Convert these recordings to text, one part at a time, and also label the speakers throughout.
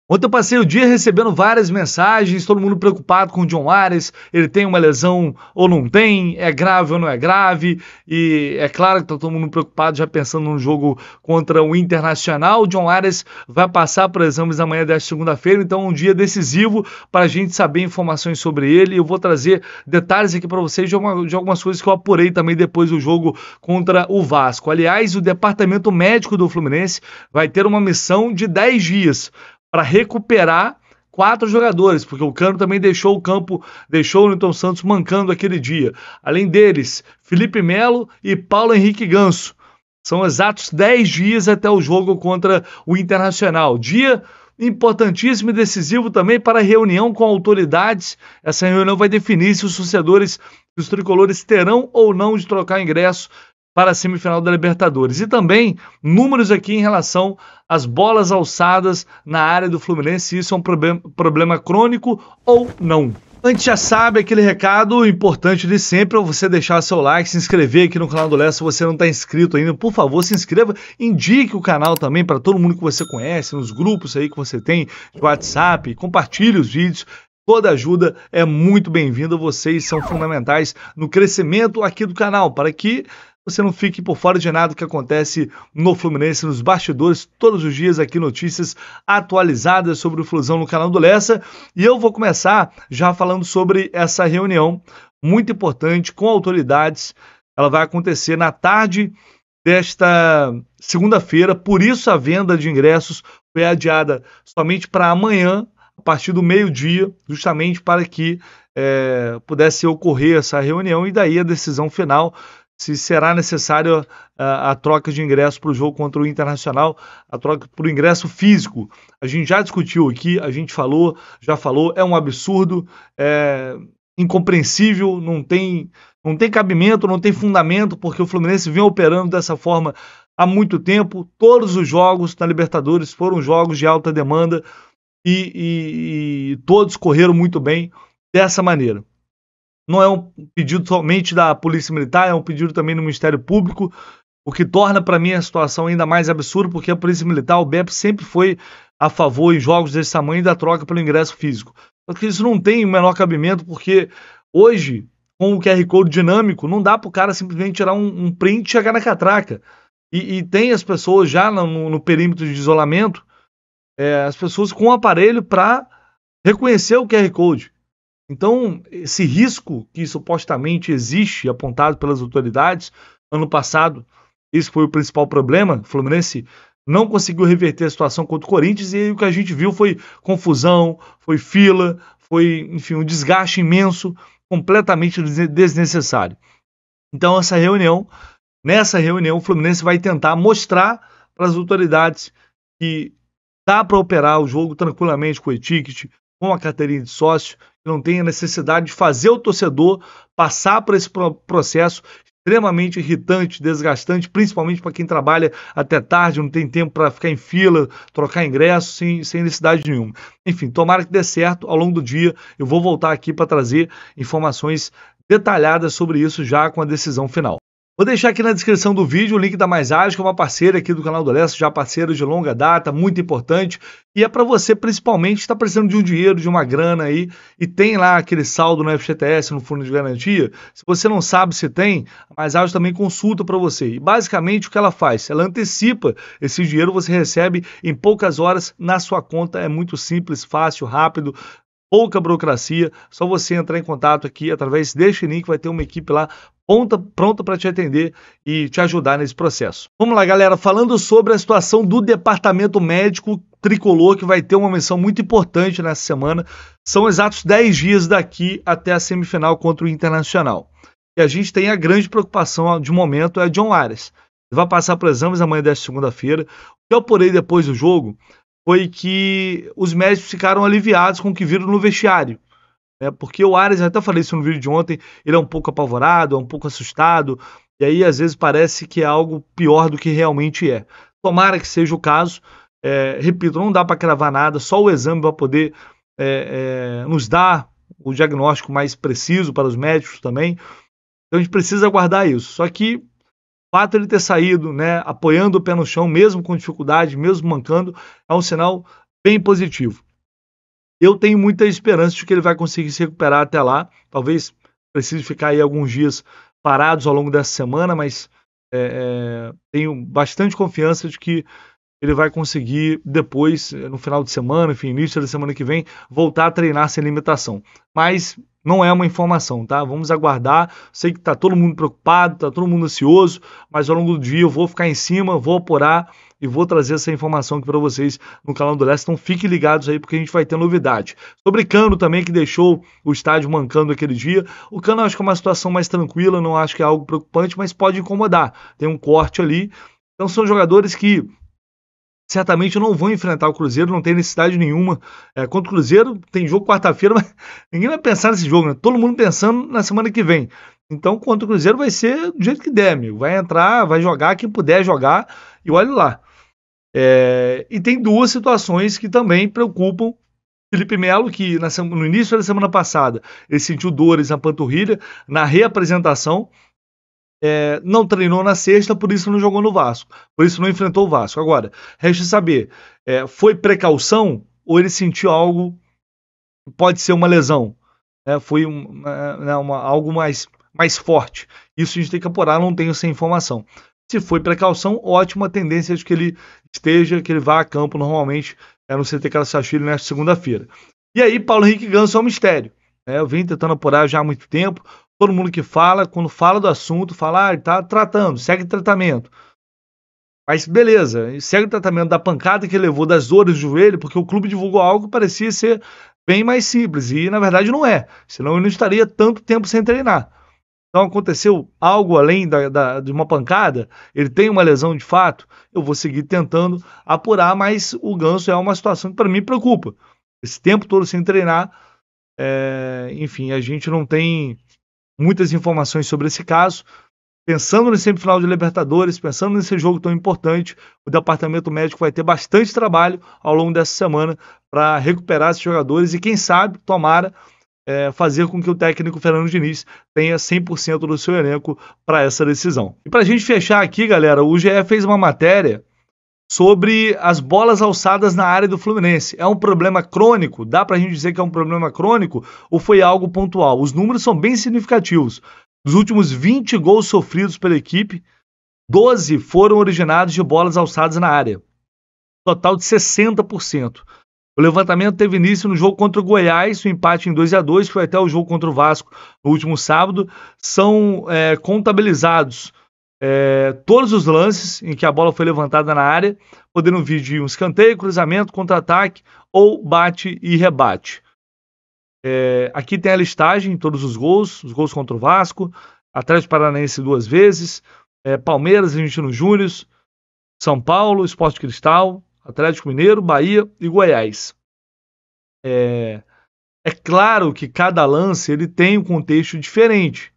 Speaker 1: Ontem eu passei o dia recebendo várias mensagens, todo mundo preocupado com o John Ares, ele tem uma lesão ou não tem, é grave ou não é grave, e é claro que tá todo mundo preocupado já pensando no jogo contra o Internacional. O John Ares vai passar por exames amanhã desta segunda-feira, então é um dia decisivo para a gente saber informações sobre ele. Eu vou trazer detalhes aqui para vocês de algumas coisas que eu apurei também depois do jogo contra o Vasco. Aliás, o departamento médico do Fluminense vai ter uma missão de 10 dias para recuperar 4 jogadores, porque o Cano também deixou o campo, deixou o Nilton Santos mancando aquele dia. Além deles, Felipe Melo e Paulo Henrique Ganso. São exatos 10 dias até o jogo contra o Internacional. Dia importantíssimo e decisivo também para a reunião com autoridades. Essa reunião vai definir se os torcedores, os tricolores terão ou não de trocar ingresso para a semifinal da Libertadores. E também números aqui em relação às bolas alçadas na área do Fluminense, se isso é um problema crônico ou não. Antes, já sabe aquele recado importante de sempre, é você deixar seu like, se inscrever aqui no canal do Lessa. Se você não está inscrito ainda, por favor, se inscreva, indique o canal também para todo mundo que você conhece, nos grupos aí que você tem de WhatsApp, compartilhe os vídeos. Toda ajuda é muito bem-vinda, vocês são fundamentais no crescimento aqui do canal, para que você não fique por fora de nada que acontece no Fluminense, nos bastidores, todos os dias aqui notícias atualizadas sobre o Flusão no canal do Lessa. E eu vou começar já falando sobre essa reunião muito importante com autoridades. Ela vai acontecer na tarde desta segunda-feira, por isso a venda de ingressos foi adiada somente para amanhã, a partir do meio-dia, justamente para que pudesse ocorrer essa reunião e daí a decisão final, se será necessário a troca de ingresso para o jogo contra o Internacional, a troca por ingresso físico. A gente já discutiu aqui, a gente já falou, é um absurdo, é incompreensível, não tem cabimento, não tem fundamento, porque o Fluminense vem operando dessa forma há muito tempo. Todos os jogos na Libertadores foram jogos de alta demanda e todos correram muito bem dessa maneira. Não é um pedido somente da Polícia Militar, é um pedido também do Ministério Público, o que torna para mim a situação ainda mais absurda, porque a Polícia Militar, o BEP, sempre foi a favor em jogos desse tamanho da troca pelo ingresso físico. Só que isso não tem o menor cabimento, porque hoje, com o QR Code dinâmico, não dá para o cara simplesmente tirar um print e chegar na catraca. E tem as pessoas já no perímetro de isolamento, as pessoas com o aparelho para reconhecer o QR Code. Então, esse risco que supostamente existe, apontado pelas autoridades, ano passado, esse foi o principal problema. O Fluminense não conseguiu reverter a situação contra o Corinthians e aí o que a gente viu foi confusão, foi fila, foi, enfim, um desgaste imenso, completamente desnecessário. Então, nessa reunião, o Fluminense vai tentar mostrar para as autoridades que dá para operar o jogo tranquilamente com o e-ticket, com a carteirinha de sócio, que não tem a necessidade de fazer o torcedor passar por esse processo extremamente irritante, desgastante, principalmente para quem trabalha até tarde, não tem tempo para ficar em fila, trocar ingresso sem necessidade nenhuma. Enfim, tomara que dê certo. Ao longo do dia eu vou voltar aqui para trazer informações detalhadas sobre isso já com a decisão final. Vou deixar aqui na descrição do vídeo o link da Mais Ágil, que é uma parceira aqui do canal do Lessa, já parceira de longa data, muito importante. E é para você, principalmente, que está precisando de um dinheiro, de uma grana aí, e tem lá aquele saldo no FGTS, no Fundo de Garantia. Se você não sabe se tem, a Mais Ágil também consulta para você. E basicamente o que ela faz? Ela antecipa esse dinheiro, você recebe em poucas horas na sua conta. É muito simples, fácil, rápido. Pouca burocracia, só você entrar em contato aqui através deste link, vai ter uma equipe lá pronta para te atender e te ajudar nesse processo. Vamos lá, galera, falando sobre a situação do departamento médico tricolor, que vai ter uma missão muito importante nessa semana. São exatos 10 dias daqui até a semifinal contra o Internacional. E a gente tem a grande preocupação de momento, é John Ares. Ele vai passar por exames amanhã desta segunda-feira. O que eu apurei depois do jogo foi que os médicos ficaram aliviados com o que viram no vestiário. Porque o Ares, até falei isso no vídeo de ontem, ele é um pouco apavorado, é um pouco assustado, e aí às vezes parece que é algo pior do que realmente é. Tomara que seja o caso. Repito, não dá para cravar nada, só o exame vai poder nos dar o diagnóstico mais preciso para os médicos também. Então a gente precisa aguardar isso. Só que o fato de ele ter saído, apoiando o pé no chão, mesmo com dificuldade, mesmo mancando, é um sinal bem positivo. Eu tenho muita esperança de que ele vai conseguir se recuperar até lá. Talvez precise ficar aí alguns dias parados ao longo dessa semana, mas tenho bastante confiança de que ele vai conseguir depois, no final de semana, enfim, início da semana que vem, voltar a treinar sem limitação. Mas não é uma informação, tá? Vamos aguardar. Sei que tá todo mundo preocupado, tá todo mundo ansioso, mas ao longo do dia eu vou ficar em cima, vou apurar e vou trazer essa informação aqui para vocês no canal do Leste. Então fiquem ligados aí porque a gente vai ter novidade. Sobre Cano também, que deixou o estádio mancando aquele dia. O Cano eu acho que é uma situação mais tranquila, não acho que é algo preocupante, mas pode incomodar. Tem um corte ali. Então são jogadores que certamente não vão enfrentar o Cruzeiro, não tem necessidade nenhuma. Contra o Cruzeiro tem jogo quarta-feira, mas ninguém vai pensar nesse jogo, né? Todo mundo pensando na semana que vem. Então, contra o Cruzeiro vai ser do jeito que der, amigo. Vai entrar, vai jogar quem puder jogar e olha lá. E tem duas situações que também preocupam. Felipe Melo, que no início da semana passada ele sentiu dores na panturrilha, na reapresentação, não treinou na sexta, por isso não jogou no Vasco, por isso não enfrentou o Vasco. Agora, resta saber, foi precaução ou ele sentiu algo que pode ser uma lesão? Foi algo mais forte. Isso a gente tem que apurar, não tenho essa informação. Se foi precaução, ótima tendência de que ele que ele vá a campo normalmente no CT Carlos Sachilli nesta segunda-feira. E aí, Paulo Henrique Ganso é um mistério. Eu venho tentando apurar já há muito tempo. Todo mundo que fala, quando fala do assunto, fala, ele tá tratando, segue tratamento. Mas beleza, segue o tratamento da pancada que ele levou, das dores do joelho, porque o clube divulgou algo que parecia ser bem mais simples, e na verdade não é, senão ele não estaria tanto tempo sem treinar. Então aconteceu algo além de uma pancada, ele tem uma lesão de fato, eu vou seguir tentando apurar, mas o Ganso é uma situação que para mim preocupa. Esse tempo todo sem treinar, enfim, a gente não tem muitas informações sobre esse caso. Pensando nesse semifinal de Libertadores, pensando nesse jogo tão importante, o departamento médico vai ter bastante trabalho ao longo dessa semana para recuperar esses jogadores e, quem sabe, tomara, fazer com que o técnico Fernando Diniz tenha 100% do seu elenco para essa decisão. E para a gente fechar aqui, galera, o GE fez uma matéria sobre as bolas alçadas na área do Fluminense. É um problema crônico? Dá para a gente dizer que é um problema crônico ou foi algo pontual? Os números são bem significativos. Dos últimos 20 gols sofridos pela equipe, 12 foram originados de bolas alçadas na área. Total de 60%. O levantamento teve início no jogo contra o Goiás, o empate em 2-2, foi até o jogo contra o Vasco no último sábado. São contabilizados todos os lances em que a bola foi levantada na área, podendo vir de um escanteio, cruzamento, contra-ataque ou bate e rebate. Aqui tem a listagem, todos os gols contra o Vasco, Atlético Paranaense 2 vezes, Palmeiras, Argentino Júnior, São Paulo, Sport Cristal, Atlético Mineiro, Bahia e Goiás. É claro que cada lance ele tem um contexto diferente.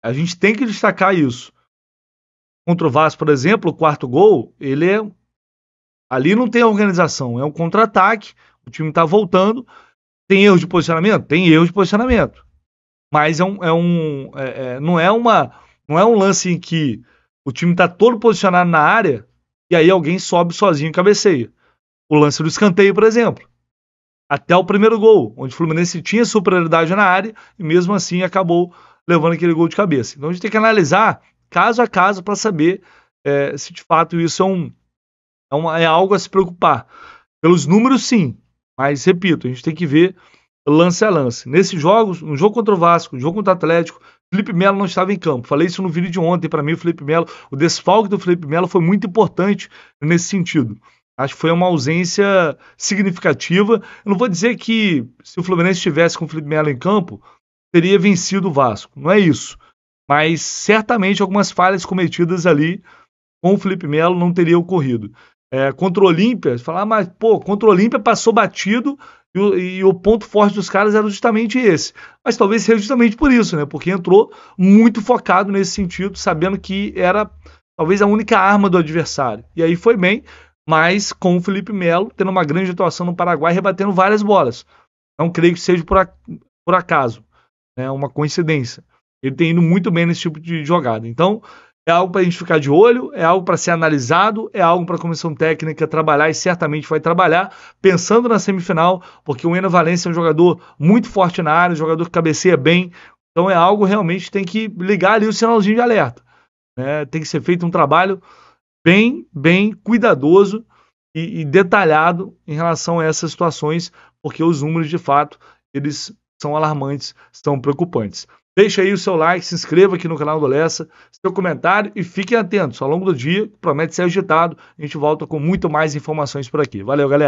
Speaker 1: A gente tem que destacar isso. Contra o Vasco, por exemplo, o quarto gol, ali não tem organização, é um contra-ataque, o time está voltando, tem erro de posicionamento? Tem erro de posicionamento. Mas não é um lance em que o time está todo posicionado na área e aí alguém sobe sozinho e cabeceia. O lance do escanteio, por exemplo. Até o primeiro gol, onde o Fluminense tinha superioridade na área e mesmo assim acabou levando aquele gol de cabeça. Então a gente tem que analisar caso a caso para saber se de fato isso é algo a se preocupar. Pelos números, sim. Mas, repito, a gente tem que ver lance a lance. Nesses jogos, no jogo contra o Vasco, no jogo contra o Atlético, Felipe Melo não estava em campo. Falei isso no vídeo de ontem. Para mim, o desfalque do Felipe Melo foi muito importante nesse sentido. Acho que foi uma ausência significativa. Eu não vou dizer que se o Fluminense estivesse com o Felipe Melo em campo, teria vencido o Vasco. Não é isso. Mas, certamente, algumas falhas cometidas ali com o Felipe Melo não teriam ocorrido. Contra o Olímpia, mas contra o Olímpia passou batido e o ponto forte dos caras era justamente esse. Mas talvez seja justamente por isso, né? Porque entrou muito focado nesse sentido, sabendo que era talvez a única arma do adversário. E aí foi bem, mas com o Felipe Melo tendo uma grande atuação no Paraguai, rebatendo várias bolas. Não creio que seja por acaso, né? Uma coincidência. Ele tem ido muito bem nesse tipo de jogada. Então, É algo para a gente ficar de olho, é algo para ser analisado, é algo para a comissão técnica trabalhar e certamente vai trabalhar, pensando na semifinal, porque o Enner Valencia é um jogador muito forte na área, um jogador que cabeceia bem, então é algo realmente que tem que ligar ali o sinalzinho de alerta, né? Tem que ser feito um trabalho bem cuidadoso e detalhado em relação a essas situações, porque os números, de fato, eles são alarmantes, são preocupantes. Deixa aí o seu like, se inscreva aqui no canal do Lessa, seu comentário e fiquem atentos. Ao longo do dia, promete ser agitado. A gente volta com muito mais informações por aqui. Valeu, galera!